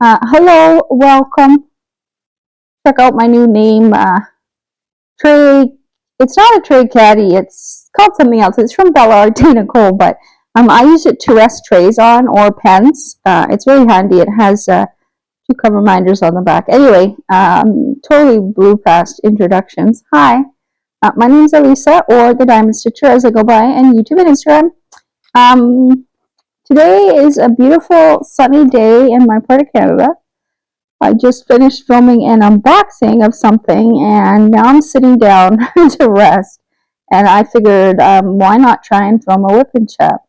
Hello, welcome. Check out my new name, Tray. It's not a tray caddy. It's called something else. It's from Bella Arte Nicole, but I use it to rest trays on or pens. It's really handy. It has two cover minders on the back. Anyway, totally blew past introductions. Hi, my name's Elisa, or the Diamond Stitcher, as I go by, on YouTube and Instagram. Um, Today is a beautiful sunny day in my part of Canada. I just finished filming an unboxing of something, and now I'm sitting down to rest. And I figured, why not try and film a Wip Chat?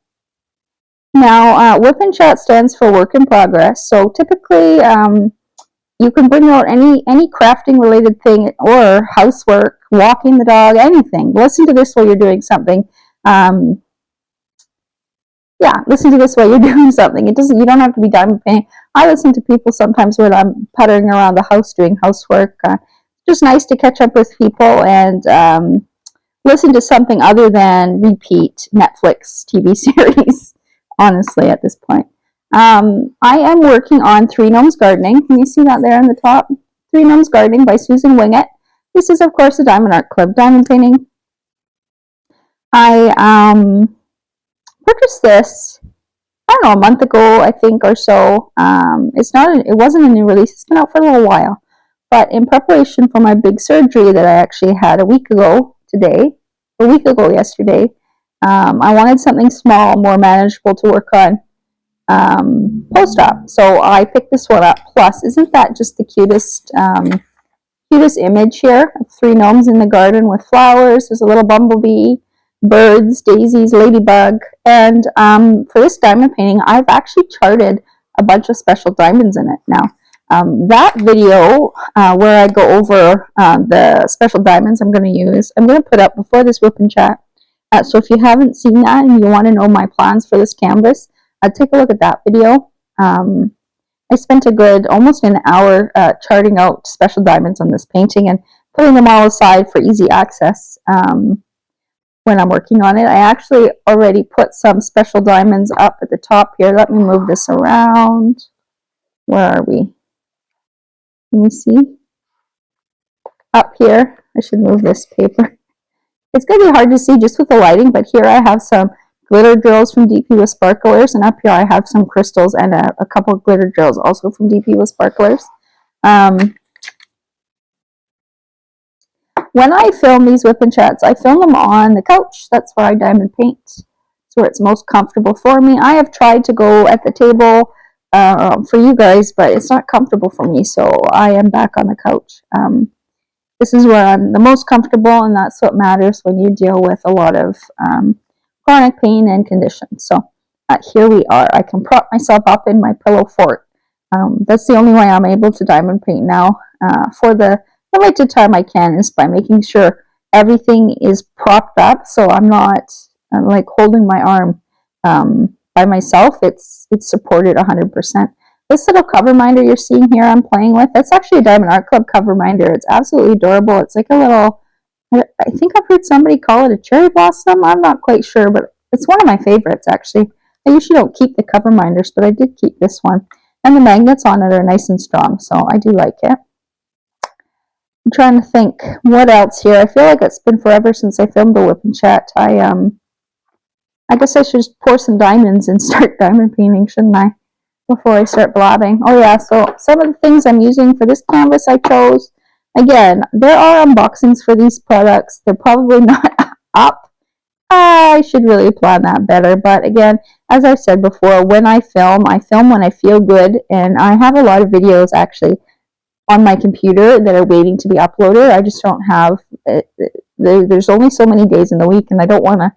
Now, Wip Chat stands for work in progress. So typically, you can bring out any crafting related thing or housework, walking the dog, anything. Listen to this while you're doing something. Listen to this while you're doing something. You don't have to be diamond painting. I listen to people sometimes when I'm puttering around the house doing housework. Just nice to catch up with people and listen to something other than repeat Netflix TV series, honestly, at this point. I am working on Three Gnomes Gardening. Can you see that there on the top? Three Gnomes Gardening by Susan Wingett. This is, of course, a Diamond Art Club diamond painting. I purchased this, I don't know, a month ago, I think, or so. It wasn't a new release. It's been out for a little while. But in preparation for my big surgery that I actually had a week ago yesterday, I wanted something small, more manageable to work on post-op. So I picked this one up. Plus, isn't that just the cutest image here of three gnomes in the garden with flowers? There's a little bumblebee, birds, daisies, ladybug, and for this diamond painting, I've actually charted a bunch of special diamonds in it. Now, that video where I go over the special diamonds I'm going to use, I'm going to put up before this Wip Chat. So if you haven't seen that and you want to know my plans for this canvas, take a look at that video. I spent a good almost an hour charting out special diamonds on this painting and putting them all aside for easy access. When I'm working on it, I actually already put some special diamonds up at the top here. Let me move this around. Where are we? Let me see. Up here, I should move this paper. It's going to be hard to see just with the lighting, but here I have some glitter drills from DP with Sparklers, and up here I have some crystals and a couple of glitter drills also from DP with Sparklers. When I film these Wip Chats, I film them on the couch. That's where I diamond paint. It's where it's most comfortable for me. I have tried to go at the table for you guys, but it's not comfortable for me, so I am back on the couch. This is where I'm the most comfortable, and that's what matters when you deal with a lot of chronic pain and conditions. So here we are. I can prop myself up in my pillow fort. That's the only way I'm able to diamond paint now for the limited time I can, is by making sure everything is propped up, so I'm not like holding my arm by myself. It's supported 100%. This little cover minder you're seeing here I'm playing with, that's actually a Diamond Art Club cover minder. It's absolutely adorable. It's like a little, I think I've heard somebody call it a cherry blossom. I'm not quite sure, but it's one of my favorites, actually. I usually don't keep the cover minders, but I did keep this one. And the magnets on it are nice and strong, so I do like it. I'm trying to think what else here. I feel like it's been forever since I filmed the Wip Chat. I guess I should just pour some diamonds and start diamond painting, shouldn't I? Before I start blabbing. Oh yeah, so some of the things I'm using for this canvas I chose. Again, there are unboxings for these products. They're probably not up. I should really plan that better. But again, as I said before, when I film when I feel good, and I have a lot of videos actually on my computer that are waiting to be uploaded. I just don't have there's only so many days in the week, and I don't want to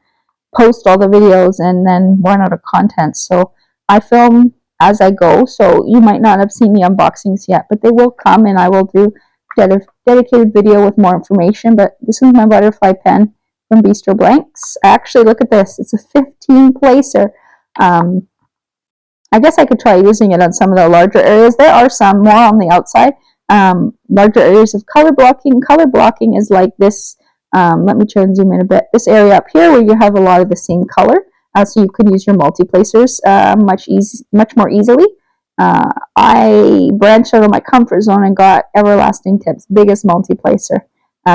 post all the videos and then run out of content. So I film as I go, so you might not have seen the unboxings yet, but they will come, and I will do dedicated video with more information. But this is my butterfly pen from Bistro Blanks. Actually, look at this. It's a 15 placer. I guess I could try using it on some of the larger areas. There are some more on the outside. Larger areas of color blocking. Color blocking is like this. Let me try and zoom in a bit. This area up here where you have a lot of the same color, so you could use your multi-placers much more easily. I branched out of my comfort zone and got Everlasting Tips biggest multi-placer,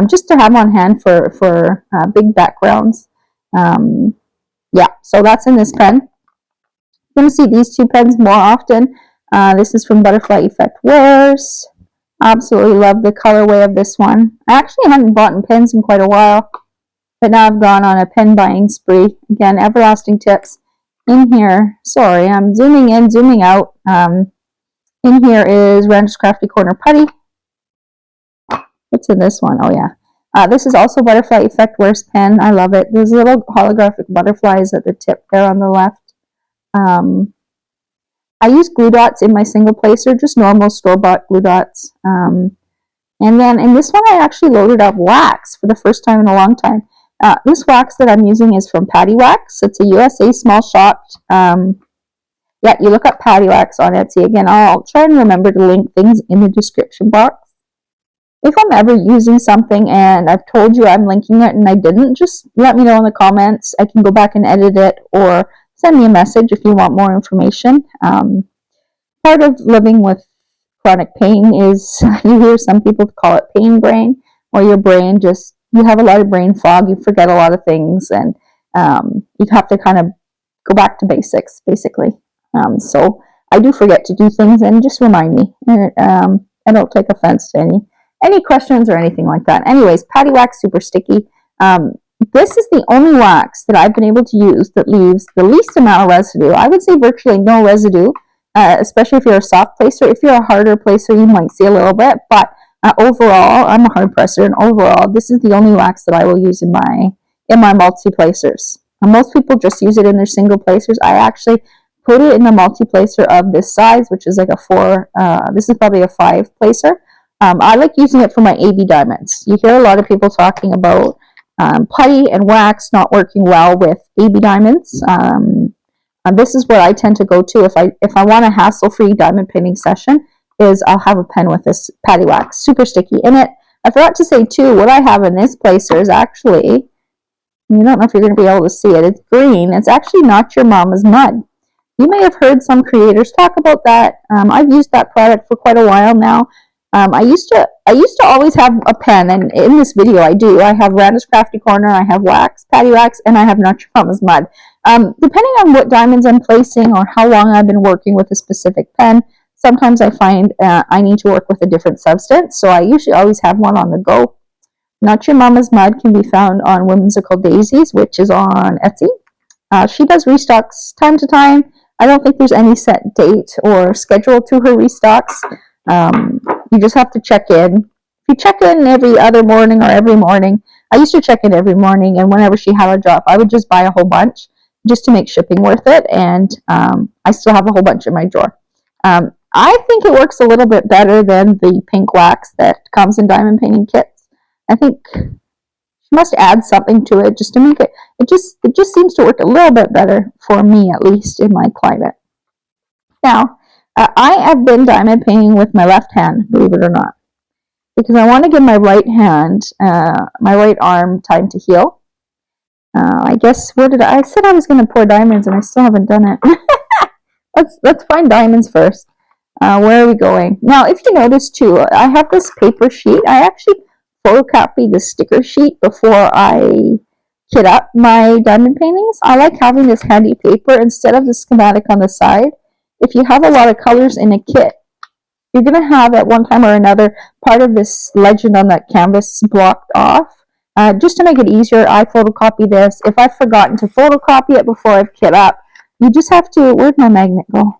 just to have on hand for big backgrounds. Yeah, so that's in this pen. You're going to see these two pens more often. This is from Butterfly Effect Wares. Absolutely love the colorway of this one. I actually hadn't bought pens in quite a while, but now I've gone on a pen buying spree. Again, Everlasting Tips. In here, sorry, I'm zooming in, zooming out. In here is Rancher's Crafty Corner Putty. What's in this one? Oh, yeah. This is also Butterfly Effect Wares pen. I love it. There's little holographic butterflies at the tip there on the left. I use glue dots in my single placer, just normal store-bought glue dots. And then in this one, I actually loaded up wax for the first time in a long time. This wax that I'm using is from Patty Wax. It's a USA small shop. Yeah, you look up Patty Wax on Etsy. Again, I'll try and remember to link things in the description box. If I'm ever using something and I've told you I'm linking it and I didn't, just let me know in the comments. I can go back and edit it, or send me a message if you want more information. Part of living with chronic pain is, you hear some people call it pain brain, or your brain just, you have a lot of brain fog, you forget a lot of things, and you have to kind of go back to basics, basically. So I do forget to do things, and just remind me. I don't take offense to any questions or anything like that. Anyways, Patty Wax, super sticky. This is the only wax that I've been able to use that leaves the least amount of residue. I would say virtually no residue, especially if you're a soft placer. If you're a harder placer, you might see a little bit, but overall, I'm a hard presser, and overall, this is the only wax that I will use in my multi-placers. Most people just use it in their single placers. I actually put it in a multi-placer of this size, which is like a 4, this is probably a 5 placer. I like using it for my AB diamonds. You hear a lot of people talking about putty and wax not working well with AB diamonds. This is what I tend to go to if I want a hassle-free diamond painting session, is I'll have a pen with this Patty Wax, super sticky in it. I forgot to say too, what I have in this placer is actually, you don't know if you're going to be able to see it, it's green. It's actually Not Your Mama's Mud. You may have heard some creators talk about that. I've used that product for quite a while now. I used to always have a pen, and in this video I do. I have Rancher's Crafty Corner, I have wax, Patty Wax, and I have Not Your Mama's Mud. Depending on what diamonds I'm placing or how long I've been working with a specific pen, sometimes I find I need to work with a different substance, so I usually always have one on the go. Not Your Mama's Mud can be found on Whimsical Daisies, which is on Etsy. She does restocks time to time. I don't think there's any set date or schedule to her restocks. You just have to check in. If you check in every other morning or every morning, I used to check in every morning, and whenever she had a drop, I would just buy a whole bunch just to make shipping worth it, and I still have a whole bunch in my drawer. I think it works a little bit better than the pink wax that comes in diamond painting kits. I think she must add something to it just to make it, it just seems to work a little bit better for me, at least in my climate. Now, I have been diamond painting with my left hand, believe it or not, because I want to give my right hand, my right arm time to heal. I guess, I said I was going to pour diamonds, and I still haven't done it. Let's find diamonds first. Where are we going? Now, if you notice too, I have this paper sheet. I actually photocopied the sticker sheet before I kit up my diamond paintings. I like having this handy paper instead of the schematic on the side. If you have a lot of colors in a kit, you're going to have at one time or another part of this legend on that canvas blocked off. Just to make it easier, I photocopy this. If I've forgotten to photocopy it before I've kit up, you just have to, where'd my magnet go?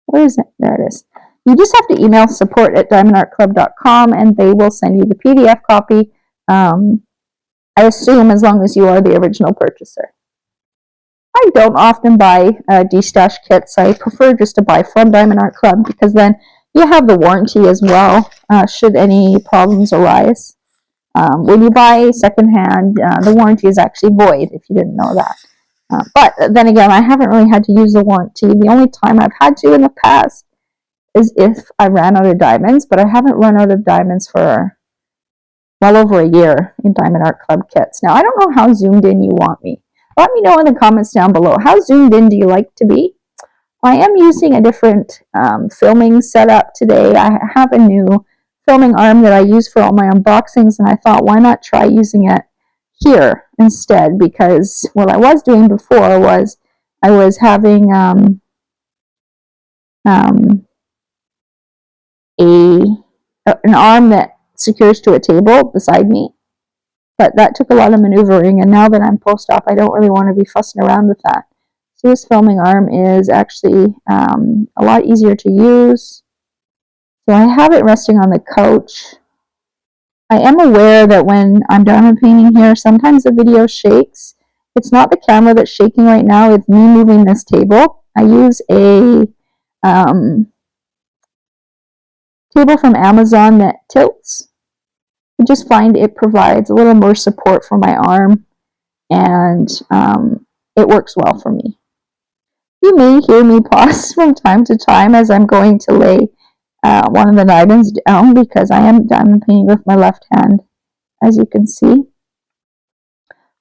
Where is it? There it is. You just have to email support@diamondartclub.com, and they will send you the PDF copy. I assume as long as you are the original purchaser. I don't often buy destash kits. I prefer just to buy from Diamond Art Club, because then you have the warranty as well, should any problems arise. When you buy secondhand, the warranty is actually void, if you didn't know that. But then again, I haven't really had to use the warranty. The only time I've had to in the past is if I ran out of diamonds, but I haven't run out of diamonds for well over a year in Diamond Art Club kits. Now, I don't know how zoomed in you want me. Let me know in the comments down below. How zoomed in do you like to be? I am using a different filming setup today. I have a new filming arm that I use for all my unboxings, and I thought, why not try using it here instead? Because what I was doing before was I was having an arm that secures to a table beside me, but that took a lot of maneuvering, and now that I'm post-op, I don't really want to be fussing around with that. So this filming arm is actually a lot easier to use. So I have it resting on the couch. I am aware that when I'm diamond painting here, sometimes the video shakes. It's not the camera that's shaking right now, it's me moving this table. I use a table from Amazon that tilts. I just find it provides a little more support for my arm, and it works well for me. You may hear me pause from time to time as I'm going to lay one of the diamonds down, because I am diamond painting with my left hand, as you can see.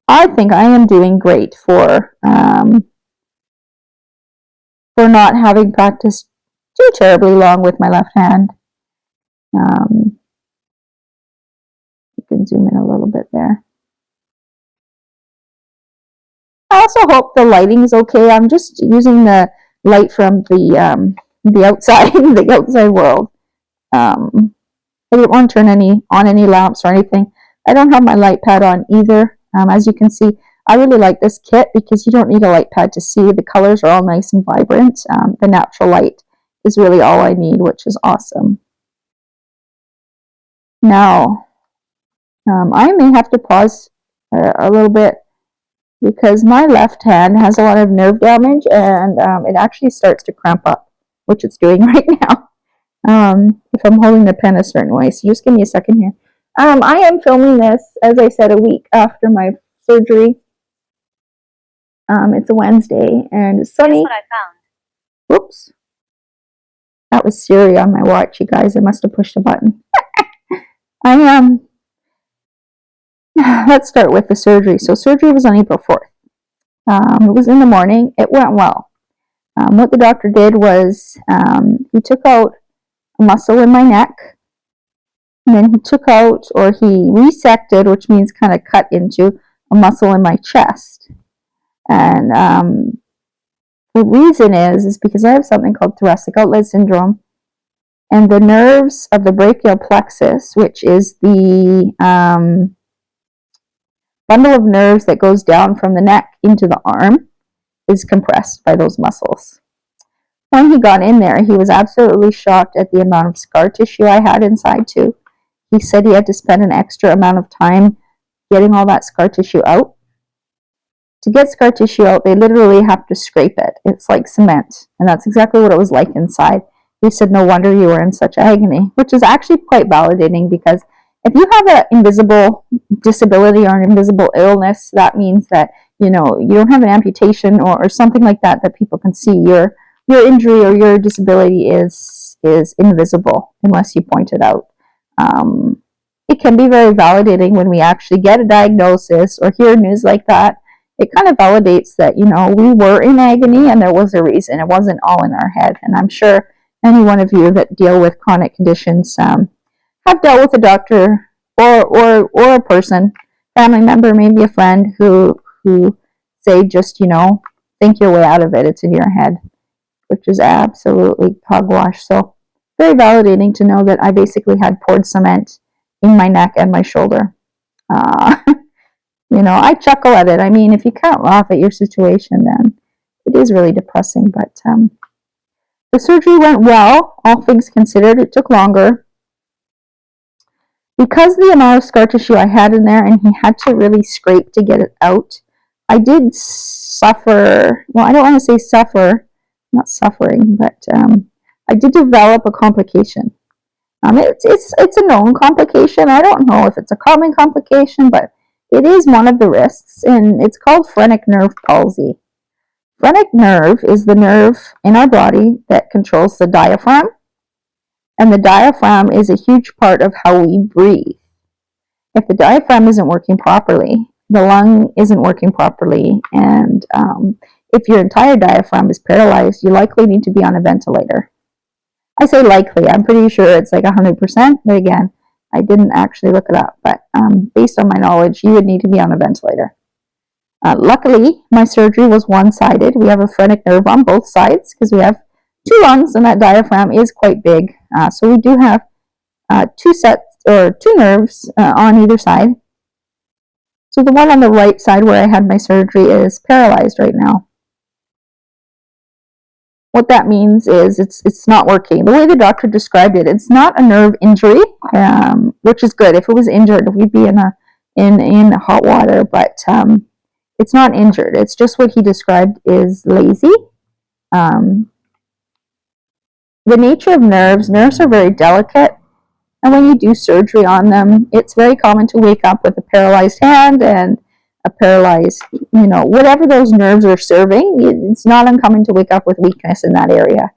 I think I am doing great for not having practiced too terribly long with my left hand. You can zoom in a little bit there. I also hope the lighting is okay. I'm just using the light from the outside, the outside world. I didn't want to turn on any lamps or anything. I don't have my light pad on either. As you can see, I really like this kit because you don't need a light pad to see. The colors are all nice and vibrant. The natural light is really all I need, which is awesome. Now, I may have to pause a little bit because my left hand has a lot of nerve damage, and it actually starts to cramp up, which it's doing right now. If I'm holding the pen a certain way. So just give me a second here. I am filming this, as I said, a week after my surgery. It's a Wednesday, and it's sunny. Here's what I found. Whoops. That was Siri on my watch, you guys. I must have pushed a button. Let's start with the surgery. So surgery was on April 4th. It was in the morning. It went well. What the doctor did was he took out a muscle in my neck, and then he took out, or he resected, which means kind of cut into, a muscle in my chest. And the reason is because I have something called thoracic outlet syndrome, and the nerves of the brachial plexus, which is the bundle of nerves that goes down from the neck into the arm, is compressed by those muscles. When he got in there, he was absolutely shocked at the amount of scar tissue I had inside too. He said he had to spend an extra amount of time getting all that scar tissue out. To get scar tissue out, they literally have to scrape it. It's like cement, and that's exactly what it was like inside. He said, no wonder you were in such agony, which is actually quite validating, because if you have an invisible disability or an invisible illness, that means that you don't have an amputation or something like that people can see. Your injury or your disability is invisible unless you point it out. It can be very validating when we actually get a diagnosis or hear news like that. It kind of validates that we were in agony and there was a reason. It wasn't all in our head. And I'm sure any one of you that deal with chronic conditions have dealt with a doctor or a person, family member, maybe a friend who say just think your way out of it. It's in your head, which is absolutely hogwash. So very validating to know that I basically had poured cement in my neck and my shoulder. I chuckle at it. I mean, if you can't laugh at your situation, then it is really depressing. But the surgery went well, all things considered. It took longer. Because the amount of scar tissue I had in there, and he had to really scrape to get it out, I did suffer. Well, I don't want to say suffer, not suffering, but I did develop a complication. It's a known complication. I don't know if it's a common complication, but it is one of the risks, and it's called phrenic nerve palsy. Phrenic nerve is the nerve in our body that controls the diaphragm, and the diaphragm is a huge part of how we breathe. If the diaphragm isn't working properly, the lung isn't working properly, and if your entire diaphragm is paralyzed, you likely need to be on a ventilator. I say likely, I'm pretty sure it's like 100%, but again, I didn't actually look it up, but based on my knowledge, you would need to be on a ventilator. Luckily, my surgery was one-sided. We have a phrenic nerve on both sides because we have two lungs and that diaphragm is quite big. So we do have two nerves on either side. So the one on the right side where I had my surgery is paralyzed right now. What that means is it's not working. The way the doctor described it, it's not a nerve injury, which is good. If it was injured, we'd be in hot water, but it's not injured. It's just what he described is lazy. The nature of nerves are very delicate, and when you do surgery on them, it's very common to wake up with a paralyzed hand and a paralyzed, whatever those nerves are serving. It's not uncommon to wake up with weakness in that area,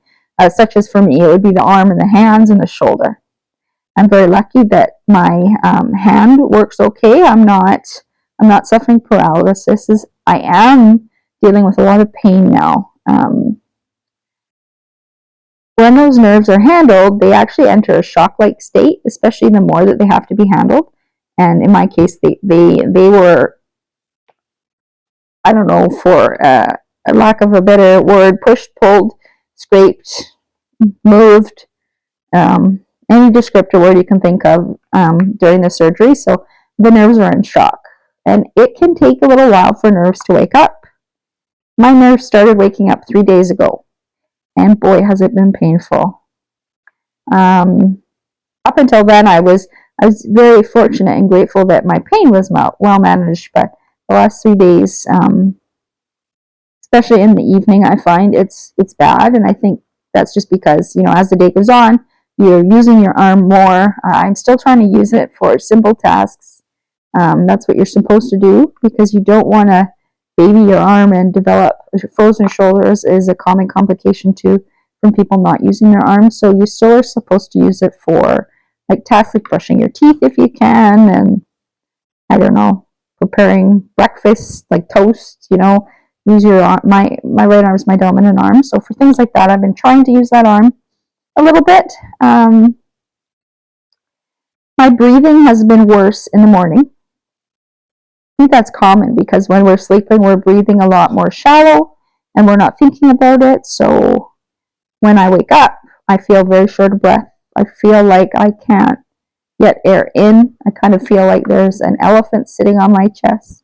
such as for me, it would be the arm and the hands and the shoulder. I'm very lucky that my hand works okay. I'm not suffering paralysis. I am dealing with a lot of pain now. When those nerves are handled, they actually enter a shock-like state, especially the more that they have to be handled. And in my case, they were, I don't know, for a lack of a better word, pushed, pulled, scraped, moved, any descriptor word you can think of during the surgery. So the nerves are in shock. And it can take a little while for nerves to wake up. My nerves started waking up 3 days ago. And boy, has it been painful. Up until then, I was very fortunate and grateful that my pain was well managed. But the last 3 days, especially in the evening, I find it's bad. And I think that's just because, as the day goes on, you're using your arm more. I'm still trying to use it for simple tasks. That's what you're supposed to do, because you don't want to baby your arm and develop frozen shoulders is a common complication too from people not using their arms. So you still are supposed to use it for like tasks like brushing your teeth if you can, and I don't know, preparing breakfast like toast, use your arm. My right arm is my dominant arm. So for things like that, I've been trying to use that arm a little bit. My breathing has been worse in the morning. I think that's common because when we're sleeping, we're breathing a lot more shallow and we're not thinking about it. So when I wake up, I feel very short of breath. I feel like I can't get air in. I kind of feel like there's an elephant sitting on my chest.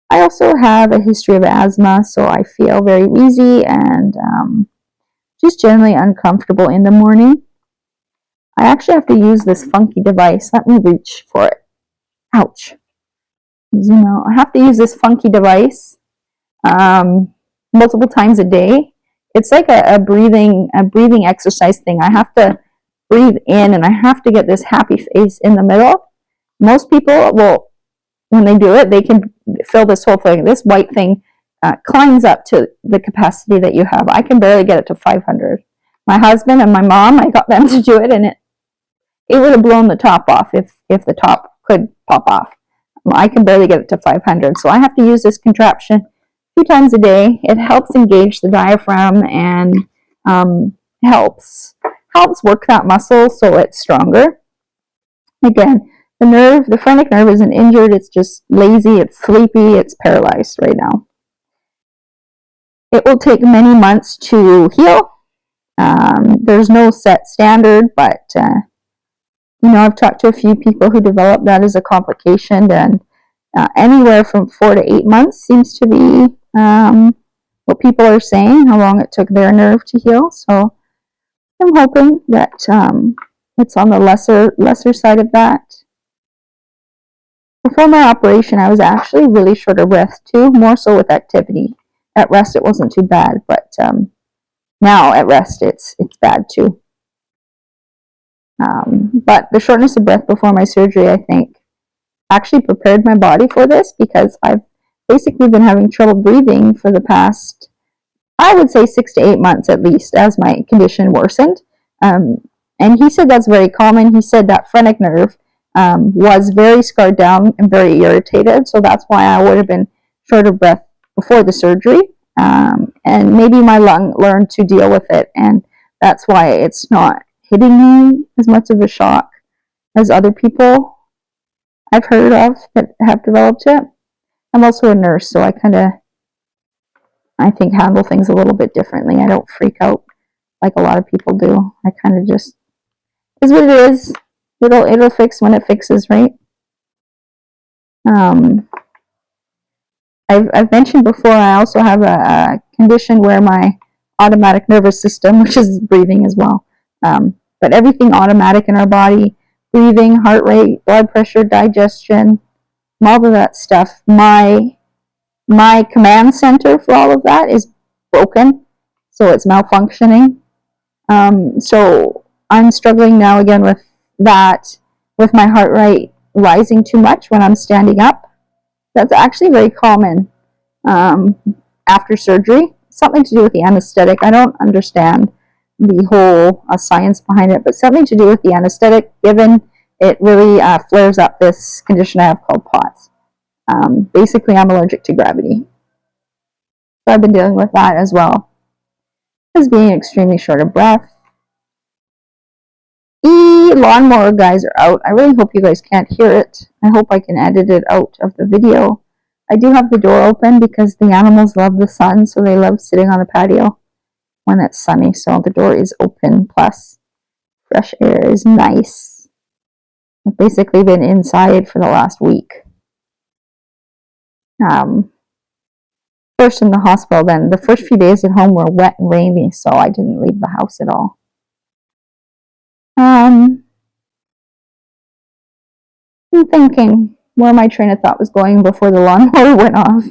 I also have a history of asthma, so I feel very wheezy and just generally uncomfortable in the morning. I actually have to use this funky device. Let me reach for it. Ouch. I have to use this funky device multiple times a day. It's like a breathing exercise thing. I have to breathe in and I have to get this happy face in the middle. Most people will, when they do it, they can feel this whole thing. This white thing climbs up to the capacity that you have. I can barely get it to 500. My husband and my mom, I got them to do it, and it would have blown the top off if the top could pop off. I can barely get it to 500, so I have to use this contraption 2 times a day. It helps engage the diaphragm and helps work that muscle so it's stronger. Again, the phrenic nerve isn't injured, it's just lazy, it's sleepy, it's paralyzed right now. It will take many months to heal. There's no set standard, but I've talked to a few people who developed that as a complication, and anywhere from 4 to 8 months seems to be what people are saying, how long it took their nerve to heal. So I'm hoping that it's on the lesser side of that. Before my operation, I was actually really short of breath too, more so with activity. At rest, it wasn't too bad, but now at rest, it's bad too. But the shortness of breath before my surgery, I think, actually prepared my body for this, because I've basically been having trouble breathing for the past, I would say 6 to 8 months at least, as my condition worsened. And he said that's very common. He said that phrenic nerve was very scarred down and very irritated, so that's why I would have been short of breath before the surgery. And maybe my lung learned to deal with it, and that's why it's not hitting me as much of a shock as other people I've heard of that have developed it. I'm also a nurse, so I think, handle things a little bit differently. I don't freak out like a lot of people do. I kind of just, is what it is. It'll fix when it fixes, right? I've mentioned before, I also have a condition where my automatic nervous system, which is breathing as well, but everything automatic in our body, breathing, heart rate, blood pressure, digestion, all of that stuff. My command center for all of that is broken, so it's malfunctioning. So I'm struggling now again with that, with my heart rate rising too much when I'm standing up. That's actually very common after surgery. Something to do with the anesthetic. I don't understand the whole science behind it, but something to do with the anesthetic, given it really flares up this condition I have called POTS. Basically, I'm allergic to gravity. So I've been dealing with that as well as being extremely short of breath. Lawnmower guys are out. I really hope you guys can't hear it. I hope I can edit it out of the video. I do have the door open because the animals love the sun, so they love sitting on the patio when it's sunny. So the door is open, plus fresh air is nice. I've basically been inside for the last week. First in the hospital, then the first few days at home were wet and rainy, so I didn't leave the house at all. I'm thinking where my train of thought was going before the lawnmower went off.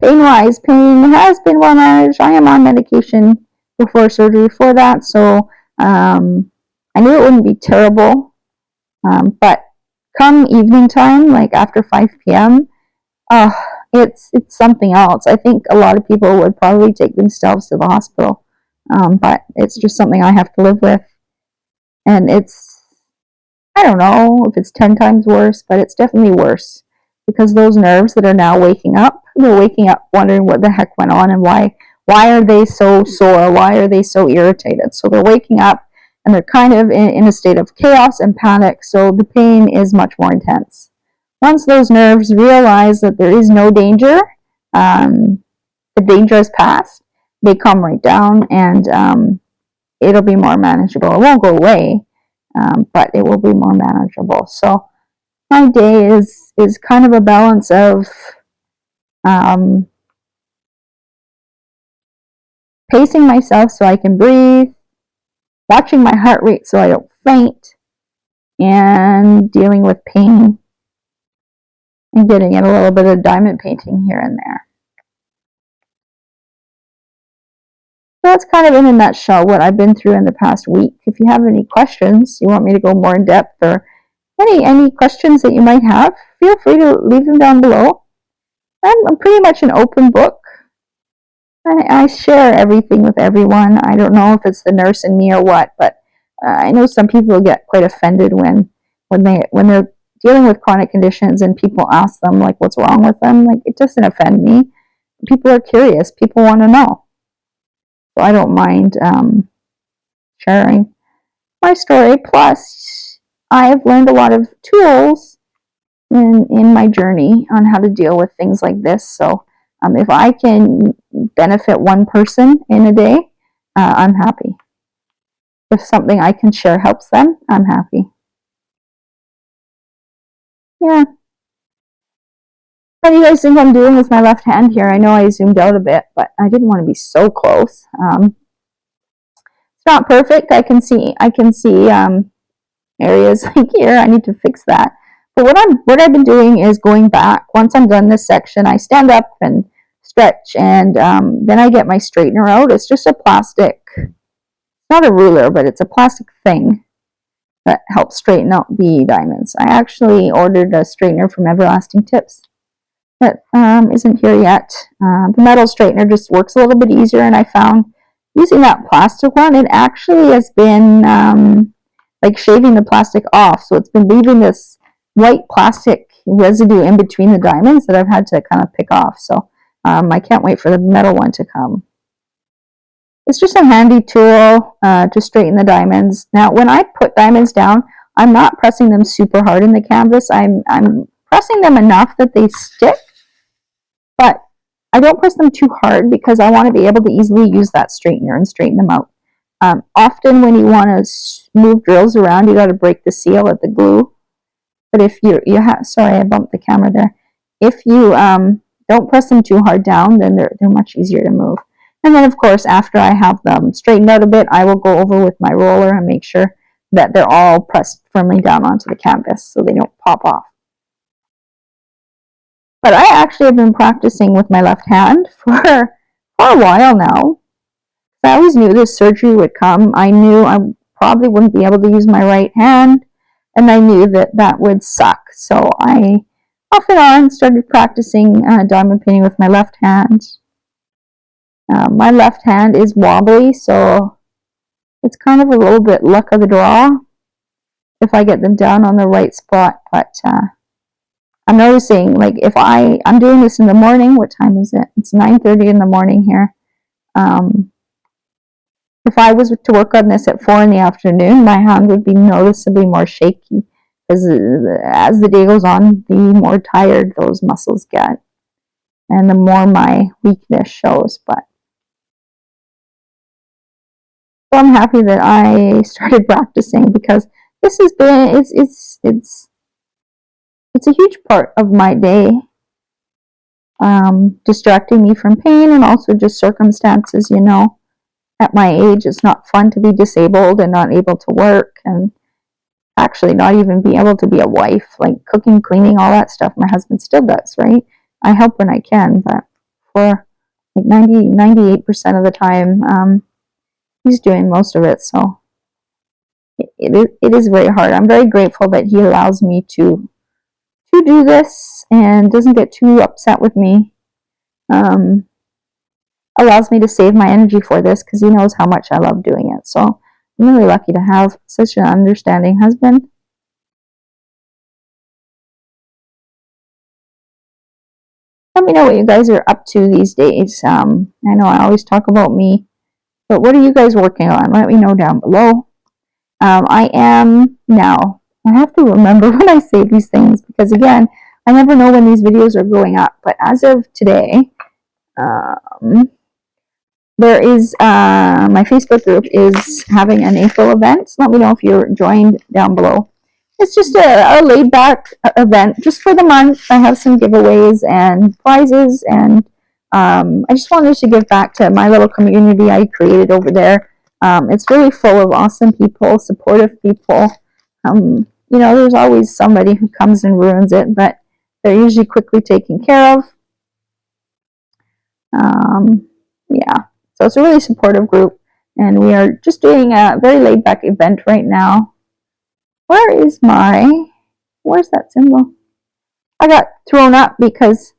Pain-wise, pain has been well managed. I am on medication before surgery for that, so I knew it wouldn't be terrible. But come evening time, like after 5 p.m., it's something else. I think a lot of people would probably take themselves to the hospital, but it's just something I have to live with. And I don't know if it's 10 times worse, but it's definitely worse because those nerves that are now waking up, they're waking up wondering what the heck went on and why are they so sore? Why are they so irritated? So they're waking up and they're kind of in a state of chaos and panic, so the pain is much more intense. Once those nerves realize that there is no danger, the danger is past, they calm right down and it'll be more manageable. It won't go away, but it will be more manageable. So my day is kind of a balance of pacing myself so I can breathe, watching my heart rate so I don't faint, and dealing with pain and getting in a little bit of diamond painting here and there. So that's kind of in a nutshell what I've been through in the past week. If you have any questions, you want me to go more in depth, or any questions that you might have, feel free to leave them down below. I'm pretty much an open book. I share everything with everyone. I don't know if it's the nurse in me or what, but I know some people get quite offended when they're dealing with chronic conditions and people ask them like what's wrong with them. Like, it doesn't offend me. People are curious. People want to know. So I don't mind sharing my story. Plus, I've learned a lot of tools in my journey on how to deal with things like this. So if I can benefit one person in a day, I'm happy. If something I can share helps them, I'm happy. Yeah. What do you guys think I'm doing with my left hand here? I know I zoomed out a bit, but I didn't want to be so close. It's not perfect. I can see areas like here. I need to fix that. But what I've been doing is going back. Once I'm done this section, I stand up and stretch, and then I get my straightener out. It's just a plastic, not a ruler, but it's a plastic thing that helps straighten out the diamonds. I actually ordered a straightener from Everlasting Tips that isn't here yet. The metal straightener just works a little bit easier, and I found using that plastic one, it actually has been like shaving the plastic off. So it's been leaving this white plastic residue in between the diamonds that I've had to kind of pick off. So I can't wait for the metal one to come. It's just a handy tool to straighten the diamonds. Now, when I put diamonds down, I'm not pressing them super hard in the canvas. I'm pressing them enough that they stick, but I don't press them too hard because I want to be able to easily use that straightener and straighten them out. Often when you want to move drills around, you got to break the seal at the glue. But if you have, sorry, I bumped the camera there. If you don't press them too hard down, then they're much easier to move. And then, of course, after I have them straightened out a bit, I will go over with my roller and make sure that they're all pressed firmly down onto the canvas so they don't pop off. But I actually have been practicing with my left hand for a while now. I always knew this surgery would come. I knew I probably wouldn't be able to use my right hand, and I knew that would suck. So I, off and on, started practicing diamond painting with my left hand. My left hand is wobbly, so it's kind of a little bit luck of the draw if I get them down on the right spot. But I'm noticing, like, if I'm doing this in the morning. What time is it? It's 9:30 in the morning here. If I was to work on this at 4 in the afternoon, my hand would be noticeably more shaky, because as the day goes on, the more tired those muscles get, and the more my weakness shows. But so I'm happy that I started practicing, because this has been it's a huge part of my day, distracting me from pain and also just circumstances. At my age, it's not fun to be disabled and not able to work, and actually not even be able to be a wife, like cooking, cleaning, all that stuff. My husband still does, right? I help when I can, but for like 98% of the time, he's doing most of it. So it is very hard. I'm very grateful that he allows me to do this and doesn't get too upset with me. Allows me to save my energy for this, because he knows how much I love doing it. So I'm really lucky to have such an understanding husband. Let me know what you guys are up to these days. I know I always talk about me, but what are you guys working on? Let me know down below. I am now. I have to remember when I say these things, because again, I never know when these videos are going up. But as of today, there is my Facebook group is having an April event. Let me know if you're joined down below. It's just a laid back event just for the month. I have some giveaways and prizes, and I just wanted to give back to my little community I created over there. It's really full of awesome people, supportive people. There's always somebody who comes and ruins it, but they're usually quickly taken care of. Yeah, so it's a really supportive group, and we are just doing a very laid back event right now. Where's that symbol? I got thrown off because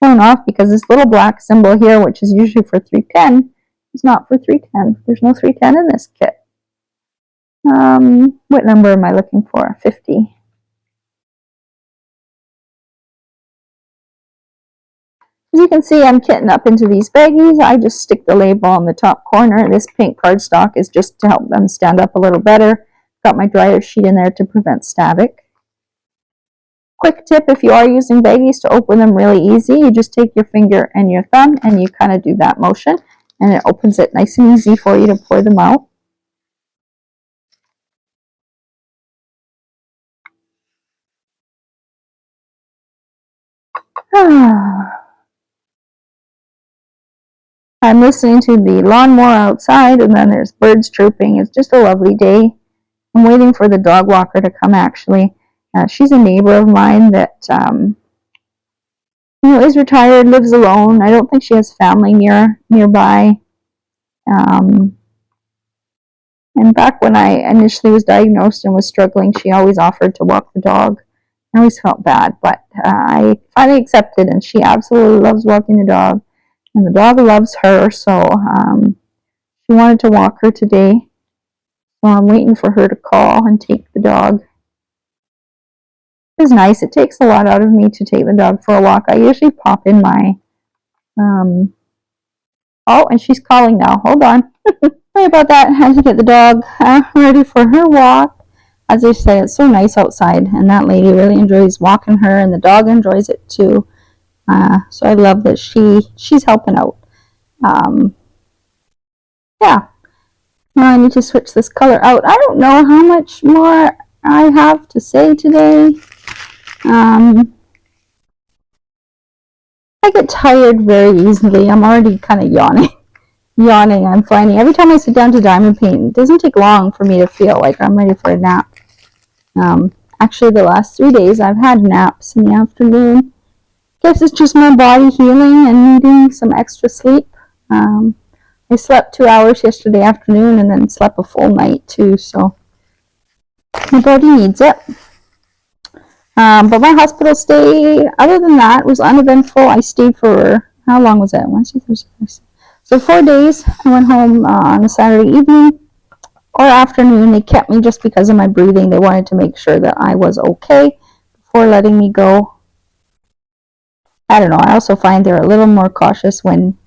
this little black symbol here, which is usually for 310, is not for 310. There's no 310 in this kit. What number am I looking for? 50. As you can see, I'm kitting up into these baggies. I just stick the label on the top corner. This pink cardstock is just to help them stand up a little better. Got my dryer sheet in there to prevent static. Quick tip, if you are using baggies, to open them really easy, you just take your finger and your thumb and you kind of do that motion, and it opens it nice and easy for you to pour them out. I'm listening to the lawnmower outside, and then there's birds chirping. It's just a lovely day. I'm waiting for the dog walker to come, actually. She's a neighbor of mine that is retired, lives alone. I don't think she has family nearby. And back when I initially was diagnosed and was struggling, she always offered to walk the dog. I always felt bad, but I finally accepted, and she absolutely loves walking the dog, and the dog loves her. So she wanted to walk her today. So I'm waiting for her to call and take the dog. is nice. It takes a lot out of me to take the dog for a walk. I usually pop in my, oh, and she's calling now. Hold on. Sorry about that. I had to get the dog ready for her walk. As I say, it's so nice outside, and that lady really enjoys walking her, and the dog enjoys it too. So I love that she's helping out. Yeah. Now I need to switch this color out. I don't know how much more I have to say today. I get tired very easily. I'm already kind of yawning. I'm finding every time I sit down to diamond paint, it doesn't take long for me to feel like I'm ready for a nap. Actually, the last 3 days I've had naps in the afternoon. Guess it's just my body healing and needing some extra sleep. I slept 2 hours yesterday afternoon and then slept a full night too, so my body needs it. But my hospital stay, other than that, was uneventful. I stayed for, how long was it? Wednesday, Thursday, Thursday. So 4 days. I went home on a Saturday evening or afternoon. They kept me just because of my breathing. They wanted to make sure that I was okay before letting me go. I don't know. I also find they're a little more cautious when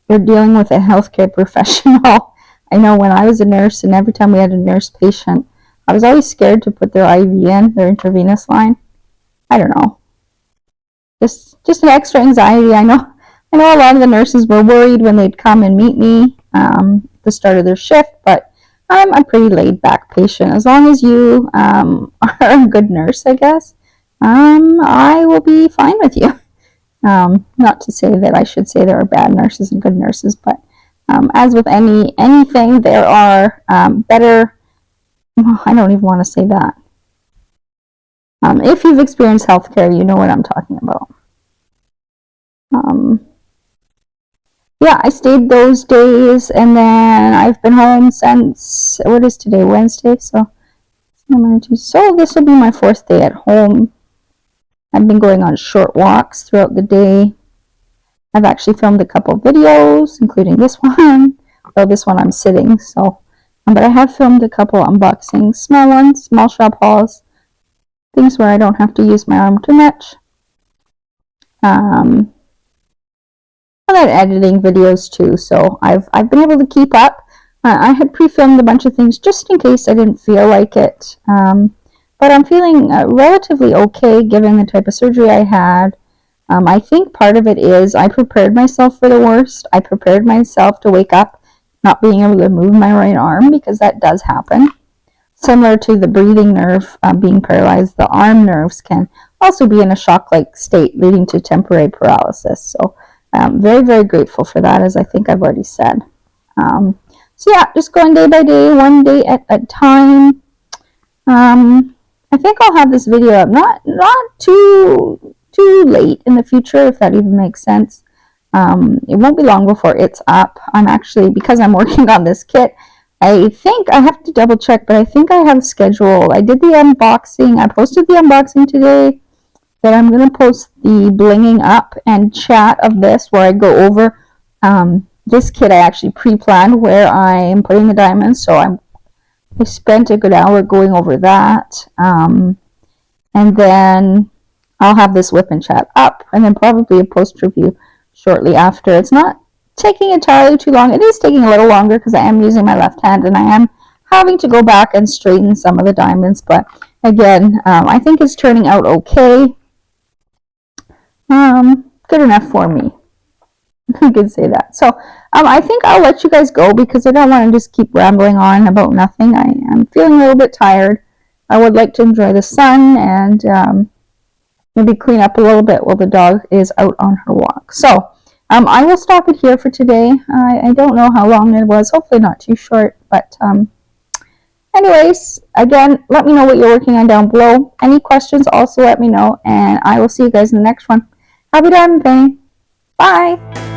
you're dealing with a healthcare professional. I know when I was a nurse, and every time we had a nurse patient, I was always scared to put their IV in, their intravenous line. I don't know. Just an extra anxiety. I know a lot of the nurses were worried when they'd come and meet me at the start of their shift, but I'm a pretty laid-back patient. As long as you are a good nurse, I guess, I will be fine with you. Not to say that I should say there are bad nurses and good nurses, but as with anything, there are better. Well, I don't even want to say that. If you've experienced healthcare, you know what I'm talking about. Yeah, I stayed those days, and then I've been home since, what is today, Wednesday? So this will be my 4th day at home. I've been going on short walks throughout the day. I've actually filmed a couple videos, including this one. Though this one I'm sitting, so. But I have filmed a couple unboxings, small ones, small shop hauls, things where I don't have to use my arm too much. I like editing videos too, so I've been able to keep up. I had pre-filmed a bunch of things just in case I didn't feel like it. But I'm feeling relatively okay given the type of surgery I had. I think part of it is I prepared myself for the worst. I prepared myself to wake up not being able to move my right arm, because that does happen. Similar to the breathing nerve being paralyzed, the arm nerves can also be in a shock-like state, leading to temporary paralysis. So I'm very, very grateful for that, as I think I've already said. So yeah, just going day by day, one day at a time. I think I'll have this video up not too late in the future, if that even makes sense. It won't be long before it's up. I'm actually, because I'm working on this kit, I think I have to double check, but I think I have scheduled. I did the unboxing. I posted the unboxing today. Then I'm going to post the blinging up and chat of this, where I go over this kit. I actually pre-planned where I am putting the diamonds, so I spent a good hour going over that. And then I'll have this Wip and Chat up, and then probably a post review shortly after. It's not taking entirely too long. It is taking a little longer because I am using my left hand, and I am having to go back and straighten some of the diamonds. But again, I think it's turning out okay. Good enough for me. You could say that. So I think I'll let you guys go, because I don't want to just keep rambling on about nothing. I'm feeling a little bit tired. I would like to enjoy the sun and maybe clean up a little bit while the dog is out on her walk. So I will stop it here for today. I don't know how long it was. Hopefully not too short. But anyways, again, let me know what you're working on down below. Any questions, also let me know. And I will see you guys in the next one. Happy diamond painting. Bye.